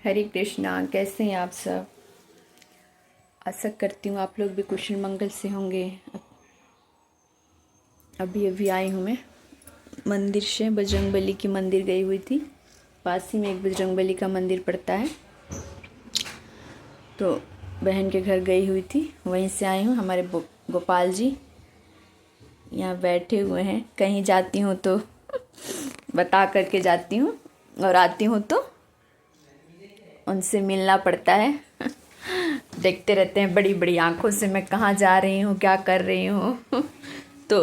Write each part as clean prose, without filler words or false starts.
हरे कृष्णा। कैसे हैं आप सब? आशा करती हूँ आप लोग भी कुशल मंगल से होंगे। अभी अभी आई हूँ मैं मंदिर से। बजरंगबली की मंदिर गई हुई थी। पास ही में एक बजरंगबली का मंदिर पड़ता है, तो बहन के घर गई हुई थी, वहीं से आई हूँ। हमारे गोपाल जी यहाँ बैठे हुए हैं। कहीं जाती हूँ तो बता करके जाती हूँ, और आती हूँ तो उनसे मिलना पड़ता है। देखते रहते हैं बड़ी बड़ी आंखों से मैं कहाँ जा रही हूँ, क्या कर रही हूँ। तो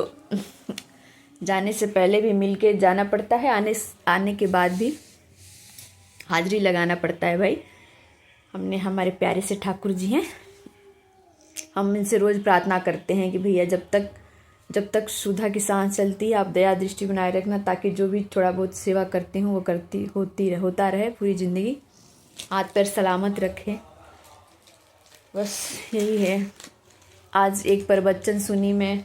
जाने से पहले भी मिल के जाना पड़ता है, आने के बाद भी हाजिरी लगाना पड़ता है भाई। हमारे प्यारे से ठाकुर जी हैं, हम इनसे रोज़ प्रार्थना करते हैं कि भैया जब तक सुधा की सांस चलती है आप दया दृष्टि बनाए रखना, ताकि जो भी थोड़ा बहुत सेवा करती हूँ वो होता रहे पूरी ज़िंदगी। हाथ पैर सलामत रखे, बस यही है। आज एक प्रवचन सुनी मैं।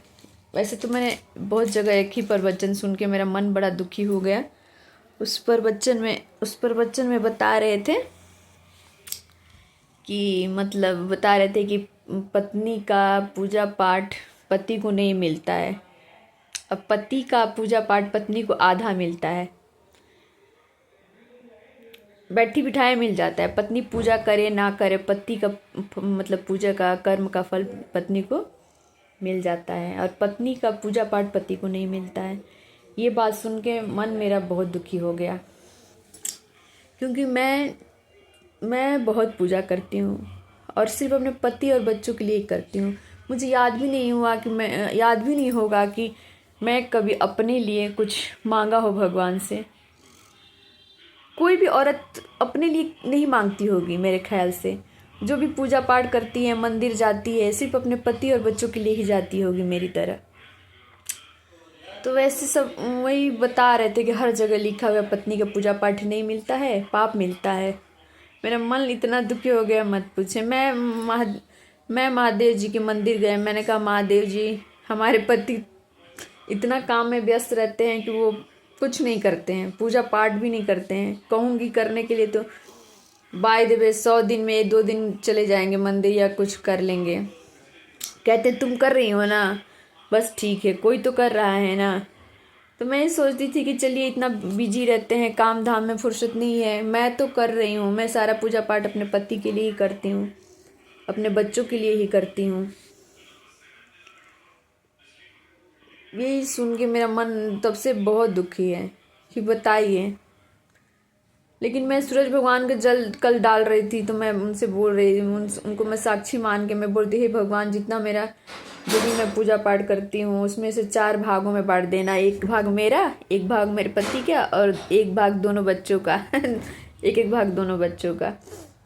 वैसे तो मैंने बहुत जगह एक ही प्रवचन सुन के मेरा मन बड़ा दुखी हो गया। उस प्रवचन में बता रहे थे कि कि पत्नी का पूजा पाठ पति को नहीं मिलता है। अब पति का पूजा पाठ पत्नी को आधा मिलता है, बैठी बिठाए मिल जाता है। पत्नी पूजा करे ना करे, पति का पूजा का कर्म का फल पत्नी को मिल जाता है, और पत्नी का पूजा पाठ पति को नहीं मिलता है। ये बात सुन के मन मेरा बहुत दुखी हो गया, क्योंकि मैं बहुत पूजा करती हूँ, और सिर्फ अपने पति और बच्चों के लिए करती हूँ। मुझे याद भी नहीं होगा कि मैं कभी अपने लिए कुछ मांगा हो भगवान से। कोई भी औरत अपने लिए नहीं मांगती होगी मेरे ख्याल से। जो भी पूजा पाठ करती है, मंदिर जाती है, सिर्फ अपने पति और बच्चों के लिए ही जाती होगी मेरी तरह। तो वैसे सब वही बता रहे थे कि हर जगह लिखा हुआ पत्नी का पूजा पाठ नहीं मिलता है, पाप मिलता है। मेरा मन इतना दुखी हो गया मत पूछे। मैं महादेव जी के मंदिर गए। मैंने कहा महादेव जी, हमारे पति इतना काम में व्यस्त रहते हैं कि वो कुछ नहीं करते हैं, पूजा पाठ भी नहीं करते हैं। कहूँगी करने के लिए तो बाय द वे 100 दिन में 2 दिन चले जाएंगे मंदिर या कुछ कर लेंगे। कहते तुम कर रही हो ना, बस ठीक है, कोई तो कर रहा है ना। तो मैं ये सोचती थी कि चलिए इतना बिजी रहते हैं, काम धाम में फुर्सत नहीं है, मैं तो कर रही हूँ। मैं सारा पूजा पाठ अपने पति के लिए ही करती हूँ, अपने बच्चों के लिए ही करती हूँ। यही सुन के मेरा मन तब से बहुत दुखी है कि बताइए। लेकिन मैं सूरज भगवान का जल कल डाल रही थी, तो मैं उनसे बोल रही हूँ, उनको मैं साक्षी मान के मैं बोलती, हे भगवान, जितना मेरा जो भी मैं पूजा पाठ करती हूँ उसमें से 4 भागों में बांट देना। 1 भाग मेरा, 1 भाग मेरे पति का, और 1 भाग दोनों बच्चों का। एक भाग दोनों बच्चों का।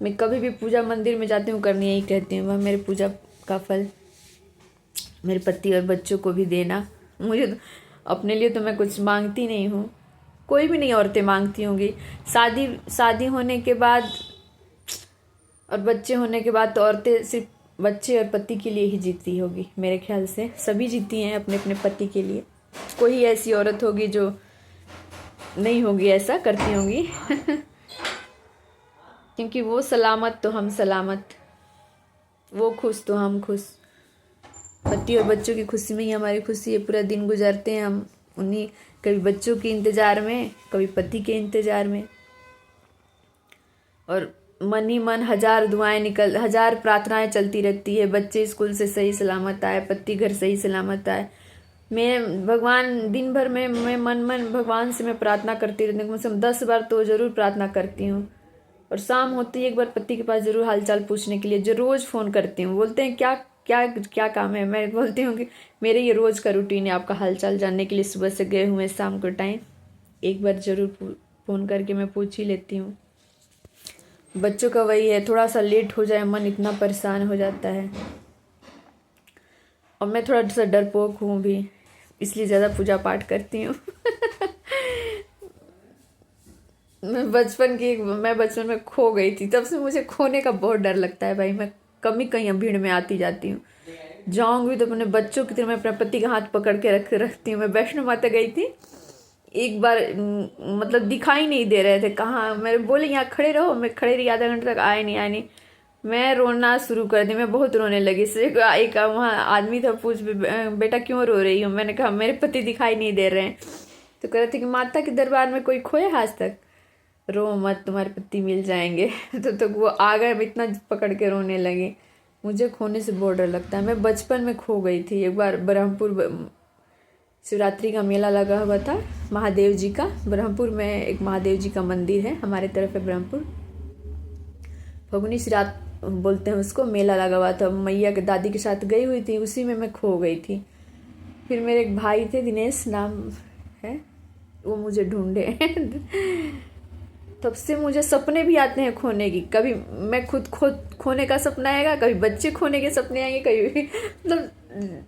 मैं कभी भी पूजा मंदिर में जाती हूँ करनी यही कहती हूँ, वह मेरे पूजा का फल मेरे पति और बच्चों को भी देना। मुझे तो, अपने लिए तो मैं कुछ मांगती नहीं हूँ, कोई भी नहीं औरतें मांगती होंगी। शादी होने के बाद और बच्चे होने के बाद तो औरतें सिर्फ बच्चे और पति के लिए ही जीती होगी। मेरे ख्याल से सभी जीती हैं अपने अपने पति के लिए। कोई ऐसी औरत होगी जो नहीं होगी ऐसा करती होंगी। क्योंकि वो सलामत तो हम सलामत, वो खुश तो हम खुश। पति और बच्चों की खुशी में ही हमारी खुशी है। पूरा दिन गुजारते हैं हम उन्हीं, कभी बच्चों के इंतज़ार में, कभी पति के इंतज़ार में, और मन ही मन 1000 प्रार्थनाएं चलती रहती है। बच्चे स्कूल से सही सलामत आए, पति घर सही सलामत आए। मैं भगवान दिन भर में मैं मन भगवान से मैं प्रार्थना करती रहती हूँ। कम से कम 10 बार तो ज़रूर प्रार्थना करती हूँ, और शाम होती है एक बार पति के पास ज़रूर हालचाल पूछने के लिए जो रोज़ फ़ोन करती हूँ। बोलते हैं क्या क्या क्या काम है? मैं बोलती हूँ कि मेरे ये रोज़ का रूटीन है आपका हालचाल जानने के लिए। सुबह से गए हुए शाम को टाइम एक बार ज़रूर फ़ोन करके मैं पूछ ही लेती हूँ। बच्चों का वही है, थोड़ा सा लेट हो जाए मन इतना परेशान हो जाता है। और मैं थोड़ा सा डरपोक हूँ भी, इसलिए ज़्यादा पूजा पाठ करती हूँ। मैं बचपन में खो गई थी, तब से मुझे खोने का बहुत डर लगता है भाई। मैं कभी कहीं भीड़ में आती जाती हूँ, जाऊँगी तो अपने बच्चों की तरह मैं अपने पति का हाथ पकड़ के रखती हूँ। मैं वैष्णो माता गई थी, एक बार मतलब दिखाई नहीं दे रहे थे, कहाँ। मेरे बोले यहाँ खड़े रहो, मैं खड़े रही आधा घंटे तक, आए नहीं आए नहीं। मैं रोना शुरू कर दी, मैं बहुत रोने लगी। से एक वहाँ आदमी था, पूछ बेटा क्यों रो रही हूँ। मैंने कहा मेरे पति दिखाई नहीं दे रहे हैं। तो कह रहे थे कि माता के दरबार में कोई खोया आज तक, रो मत तुम्हारे पति मिल जाएंगे। तो वो आ गए, मैं इतना पकड़ के रोने लगी। मुझे खोने से बहुत डर लगता है। मैं बचपन में खो गई थी एक बार, ब्रह्मपुर शिवरात्रि का मेला लगा हुआ था महादेव जी का। ब्रह्मपुर में एक महादेव जी का मंदिर है, हमारे तरफ है ब्रह्मपुर। फगुनी शिवरात बोलते हैं उसको। मेला लगा हुआ था, मैया के दादी के साथ गई हुई थी, उसी में मैं खो गई थी। फिर मेरे एक भाई थे, दिनेश नाम है, वो मुझे ढूंढे। तब से मुझे सपने भी आते हैं खोने की। कभी मैं खुद खोने का सपना आएगा, कभी बच्चे खोने के सपने आएंगे, कभी मतलब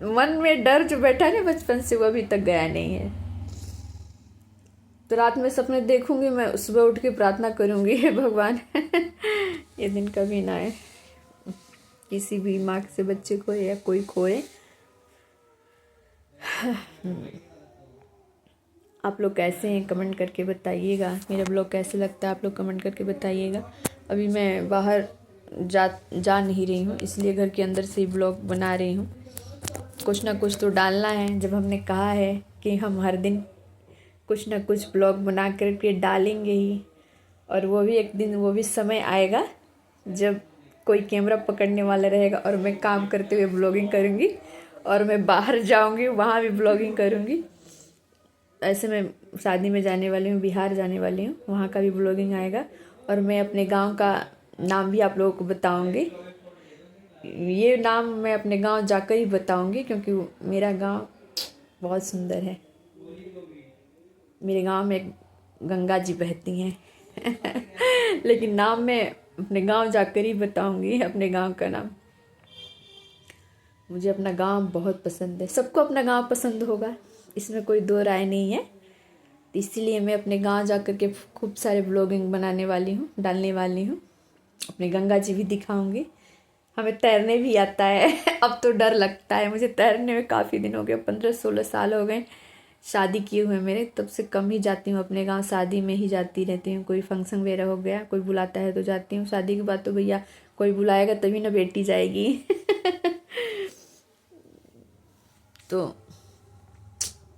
मन में डर जो बैठा है ना बचपन से, वो अभी तक गया नहीं है। तो रात में सपने देखूंगी, मैं सुबह उठ के प्रार्थना करूंगी, हे भगवान ये दिन कभी ना आए, किसी भी माँ से बच्चे को या कोई खोए। आप लोग कैसे हैं कमेंट करके बताइएगा। मेरा ब्लॉग कैसे लगता है आप लोग कमेंट करके बताइएगा। अभी मैं बाहर जा नहीं रही हूँ, इसलिए घर के अंदर से ही ब्लॉग बना रही हूँ। कुछ ना कुछ तो डालना है, जब हमने कहा है कि हम हर दिन कुछ ना कुछ ब्लॉग बना करके डालेंगे ही। और वो भी एक दिन, वो भी समय आएगा जब कोई कैमरा पकड़ने वाला रहेगा और मैं काम करते हुए ब्लॉगिंग करूँगी, और मैं बाहर जाऊँगी वहाँ भी ब्लॉगिंग करूँगी। ऐसे मैं शादी में जाने वाली हूँ, बिहार जाने वाली हूँ, वहाँ का भी ब्लॉगिंग आएगा। और मैं अपने गांव का नाम भी आप लोगों को बताऊँगी। ये नाम मैं अपने गांव जाकर ही बताऊँगी, क्योंकि मेरा गांव बहुत सुंदर है। मेरे गांव में गंगा जी बहती हैं। लेकिन नाम मैं अपने गांव जाकर ही बताऊँगी, अपने गांव का नाम। मुझे अपना गांव बहुत पसंद है, सबको अपना गांव पसंद होगा, इसमें कोई दो राय नहीं है। तो इसीलिए मैं अपने गांव जाकर के खूब सारे ब्लॉगिंग बनाने वाली हूँ, डालने वाली हूँ। अपने गंगा जी भी दिखाऊंगी। हमें तैरने भी आता है। अब तो डर लगता है मुझे तैरने में, काफ़ी दिन हो गए, 15-16 साल हो गए शादी किए हुए मेरे, तब से कम ही जाती हूँ अपने गांव। शादी में ही जाती रहती हूँ, कोई फंक्शन वगैरह हो गया, कोई बुलाता है तो जाती हूँ। शादी के बाद तो भैया कोई बुलाएगा तभी ना बेटी जाएगी। तो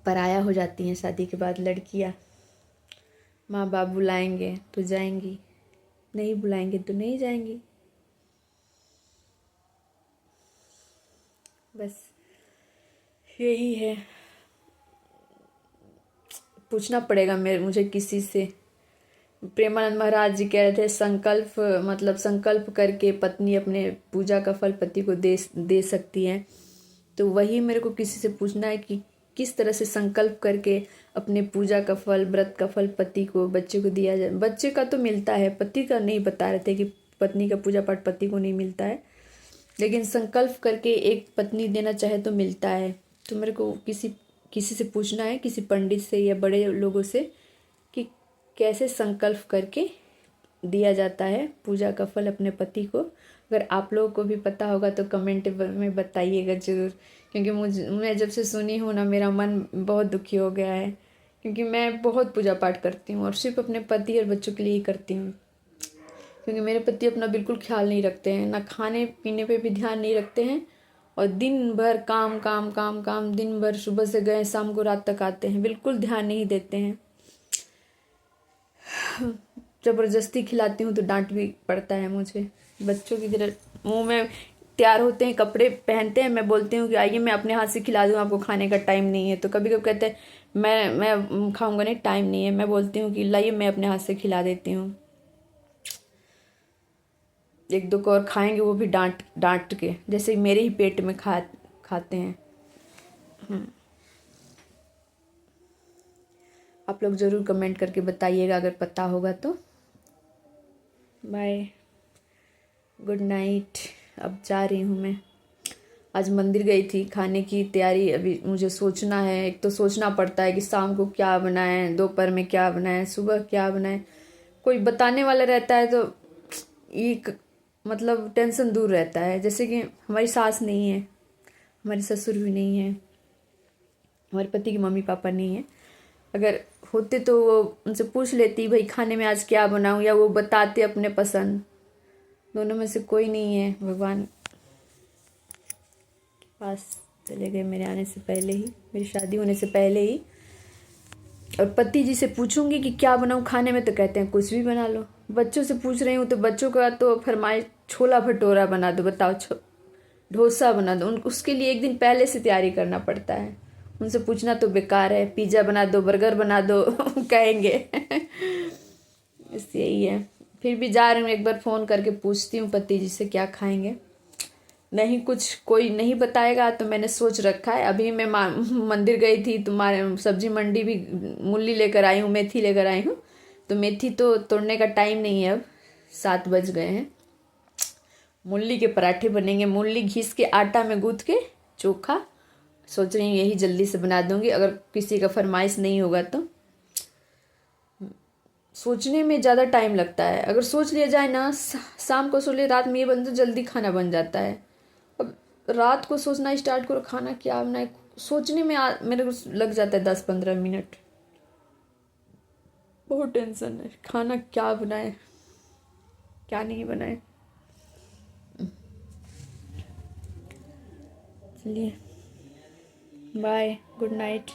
पराया हो जाती हैं शादी के बाद लड़कियां। माँ बाप बुलाएंगे तो जाएंगी, नहीं बुलाएंगे तो नहीं जाएंगी। बस यही है। पूछना पड़ेगा मुझे किसी से। प्रेमानंद महाराज जी कह रहे थे संकल्प, मतलब संकल्प करके पत्नी अपने पूजा का फल पति को दे सकती है। तो वही मेरे को किसी से पूछना है कि किस तरह से संकल्प करके अपने पूजा का फल, व्रत का फल पति को, बच्चे को दिया जाए। बच्चे का तो मिलता है, पति का नहीं बता रहे थे कि पत्नी का पूजा पाठ पति को नहीं मिलता है, लेकिन संकल्प करके एक पत्नी देना चाहे तो मिलता है। तो मेरे को किसी से पूछना है, किसी पंडित से या बड़े लोगों से, कि कैसे संकल्प करके दिया जाता है पूजा का फल अपने पति को। अगर आप लोगों को भी पता होगा तो कमेंट में बताइएगा ज़रूर, क्योंकि मैं जब से सुनी हूँ ना, मेरा मन बहुत दुखी हो गया है। क्योंकि मैं बहुत पूजा पाठ करती हूँ और सिर्फ अपने पति और बच्चों के लिए ही करती हूँ। क्योंकि मेरे पति अपना बिल्कुल ख्याल नहीं रखते हैं, ना खाने पीने पे भी ध्यान नहीं रखते हैं, और दिन भर काम काम काम काम, दिन भर सुबह से गए शाम को रात तक आते हैं, बिल्कुल ध्यान नहीं देते हैं। ज़बरदस्ती खिलाती हूँ तो डांट भी पड़ता है मुझे। बच्चों की तरह मुँह में तैयार होते हैं, कपड़े पहनते हैं, मैं बोलती हूँ कि आइए मैं अपने हाथ से खिला दूँ, आपको खाने का टाइम नहीं है। तो कभी कभी कहते हैं मैं खाऊंगा नहीं, टाइम नहीं है। मैं बोलती हूँ कि लाइए मैं अपने हाथ से खिला देती हूँ। एक दो को और खाएंगे, वो भी डांट डांट के, जैसे मेरे ही पेट में खाते हैं। आप लोग ज़रूर कमेंट करके बताइएगा अगर पता होगा तो। Bye, good night. अब जा रही हूँ मैं। आज मंदिर गई थी, खाने की तैयारी अभी मुझे सोचना है। एक तो सोचना पड़ता है कि शाम को क्या बनाएं, दोपहर में क्या बनाएं, सुबह क्या बनाएं। कोई बताने वाला रहता है तो एक मतलब टेंशन दूर रहता है। जैसे कि हमारी सास नहीं है, हमारे ससुर भी नहीं है, हमारे पति के मम्मी पापा नहीं है। अगर होते तो वो उनसे पूछ लेती भाई खाने में आज क्या बनाऊं, या वो बताते अपने पसंद। दोनों में से कोई नहीं है। भगवान के पास चले गए मेरे आने से पहले ही, मेरी शादी होने से पहले ही। और पति जी से पूछूंगी कि क्या बनाऊं खाने में, तो कहते हैं कुछ भी बना लो। बच्चों से पूछ रही हूँ तो बच्चों का तो फरमाइश छोला भटूरा बना दो, बताओ डोसा बना दो। उसके लिए एक दिन पहले से तैयारी करना पड़ता है। उनसे पूछना तो बेकार है, पिज़्ज़ा बना दो, बर्गर बना दो कहेंगे। बस यही है। फिर भी जा रही हूँ, एक बार फ़ोन करके पूछती हूँ पति जी से क्या खाएंगे। नहीं कुछ कोई नहीं बताएगा तो मैंने सोच रखा है। अभी मैं मंदिर गई थी, तुम्हारे सब्जी मंडी भी मूली लेकर आई हूँ, मेथी लेकर आई हूँ। तो मेथी तो तोड़ने का टाइम नहीं है, अब 7 बज गए हैं। मूली के पराठे बनेंगे, मूली घिस के आटा में गूँथ के चोखा। सोच रही हूँ यही जल्दी से बना दूंगी, अगर किसी का फरमाइश नहीं होगा तो। सोचने में ज़्यादा टाइम लगता है, अगर सोच लिया जाए ना, शाम को सो ले रात में ये बन तो जल्दी खाना बन जाता है। अब रात को सोचना स्टार्ट करो खाना क्या बनाए, सोचने में मेरे को लग जाता है 10-15 मिनट। बहुत टेंशन है, खाना क्या बनाए क्या नहीं बनाए। चलिए बाय, गुड नाइट।